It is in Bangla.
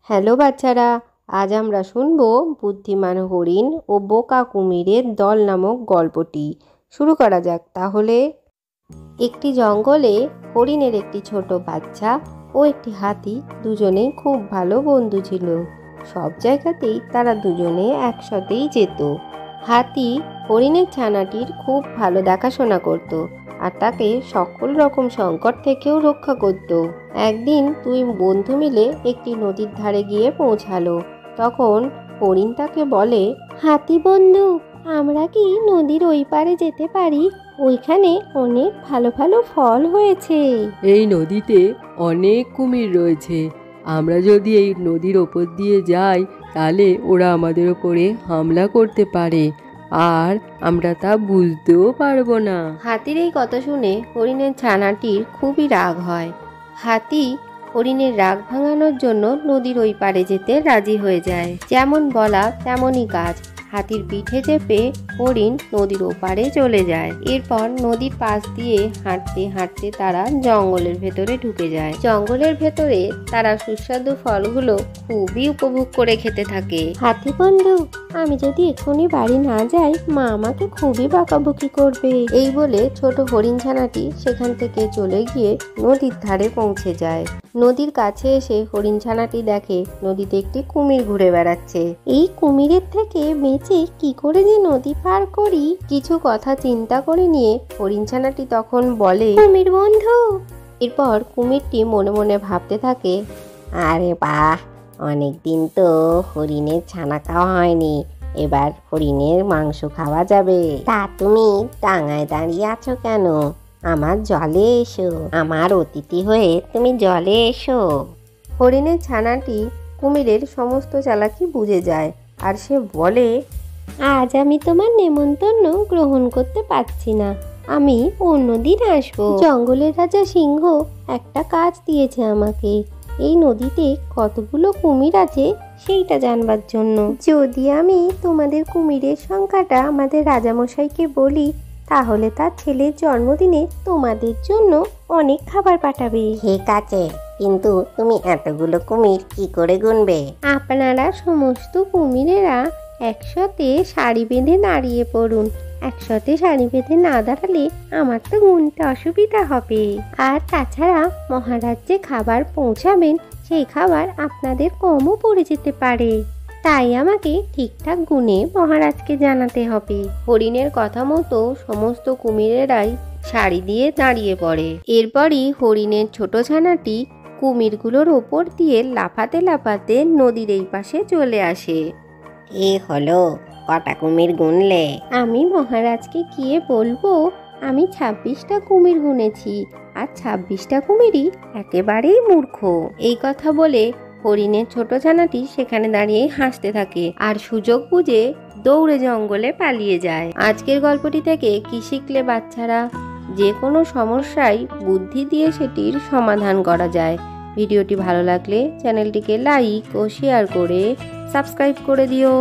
হ্যালো বাচ্চারা, আজ আমরা শুনব বুদ্ধিমান হরিণ ও বোকা কুমিরের দল নামক গল্পটি। শুরু করা যাক তাহলে। একটি জঙ্গলে হরিণের একটি ছোট বাচ্চা ও একটি হাতি দুজনেই খুব ভালো বন্ধু ছিল। সব জায়গাতেই তারা দুজনে একসাথেই যেত। হাতি হরিণের ছানাটির খুব ভালো দেখাশোনা করত আর তাকে সকল রকম সংকট থেকেও রক্ষা করত। একদিন দুই বন্ধু মিলে একটি নদীর ধারে গিয়ে পৌঁছালো। তখন হরিণ তাকে বলে, হাতি বন্ধু, আমরা কি নদীর ওই পারে যেতে পারি? ওইখানে অনেক ভালো ভালো ফল হয়েছে। এই নদীতে অনেক কুমির রয়েছে। আমরা যদি এই নদীর ওপর দিয়ে যাই তাহলে ওরা আমাদের ওপরে হামলা করতে পারে, আর আমরা তা বুঝতেও পারবো না। হাতির এই কথা শুনে হরিণের ছানাটির খুবই রাগ হয়। হাতি হরিণের রাগ ভাঙানোর জন্য নদীর ওই পারে যেতে রাজি হয়ে যায়। যেমন বলা তেমনই কাজ। হাতির পিঠে চেপে হরিণ নদীর ওপারে চলে যায়। এরপর নদীর পাশ দিয়ে হাঁটতে হাঁটতে তারা জঙ্গলের ভেতরে ঢুকে যায়। জঙ্গলের ভেতরে তারা সুস্বাদু ফলগুলো খুবই উপভোগ করে খেতে থাকে। হাতি বন্ধু, আমি যদি এক্ষুনি বাড়ি না যাই মা আমাকে খুবই বকাবকি করবে। এই বলে ছোট হরিণ ছানাটি সেখান থেকে চলে গিয়ে নদীর ধারে পৌঁছে যায়। নদীর কাছে এসে হরিণ ছানাটি দেখে নদীতে একটি কুমির ঘুরে বেড়াচ্ছে। এই কুমিরের থেকে বেঁচে কি করে যে নদী পার করি, কিছু কথা চিন্তা করে নিয়ে হরিণ ছানাটি তখন বলে, কুমির বন্ধু। এরপর কুমিরটি মনে মনে ভাবতে থাকে, আরে বাহ, অনেকদিন তো হরিণের ছানা খাওয়া হয়নি, এবার হরিণের মাংস খাওয়া যাবে। তা তুমি ডাঙায় দাঁড়িয়ে আছো কেন? আমার জলে এসো, আমার অতিথি হয়ে তুমি জলে এসো। হরিণের ছানাটি কুমিরের সমস্ত চালাকি বুঝে যায় আর সে বলে, আজ আমি তোমার নেমন্তন্ন গ্রহণ করতে পারছি না, আমি অন্যদিন আসবো। জঙ্গলের রাজা সিংহ একটা কাজ দিয়েছে আমাকে, এই নদীতে কতগুলো কুমির আছে সেইটা জানবার জন্য। যদি আমি তোমাদের কুমিরের সংখ্যাটা আমাদের রাজামশাইকে বলি তাহলে তার ছেলের জন্মদিনে তোমাদের জন্য অনেক খাবার পাঠাবে। ঠিক আছে, কিন্তু তুমি এতগুলো কুমির কি করে গুনবে? আপনারা সমস্ত কুমিরেরা একসাথে সারি বেঁধে দাঁড়িয়ে পড়ুন। একসাথে সারি বেঁধে না দাঁড়ালে আমার তো গুনতে অসুবিধা হবে। আর তাছাড়া মহারাজ যে খাবার পৌঁছাবেন সেই খাবার আপনাদের কমও পড়ে যেতে পারে, তাই আমাকে ঠিকঠাক গুনে মহারাজকে জানাতে হবে। হরিণের কথা মতো সমস্ত কুমিরেরাই সারি দিয়ে দাঁড়িয়ে পড়ে। এরপরই হরিণের ছোট ছানাটি কুমিরগুলোর ওপর দিয়ে লাফাতে লাফাতে নদীর এই পাশে চলে আসে। এ হলো, কটা কুমির গুনলে? আমি মহারাজকে গিয়ে বলবো আমি 26টা কুমির গুনেছি, আর 26টা কুমিরই একেবারেই মূর্খ। এই কথা বলে হরিণের ছোট ছানাটি সেখানে দাঁড়িয়ে হাসতে থাকে আর সুযোগ বুঝে দৌড়ে জঙ্গলে পালিয়ে যায়। আজকের গল্পটি থেকে কি শিখলে বাচ্চারা? যে কোনো সমস্যায় বুদ্ধি দিয়ে সেটির সমাধান করা যায়। ভিডিওটি ভালো লাগলে চ্যানেলটিকে লাইক ও শেয়ার করে সাবস্ক্রাইব করে দিও।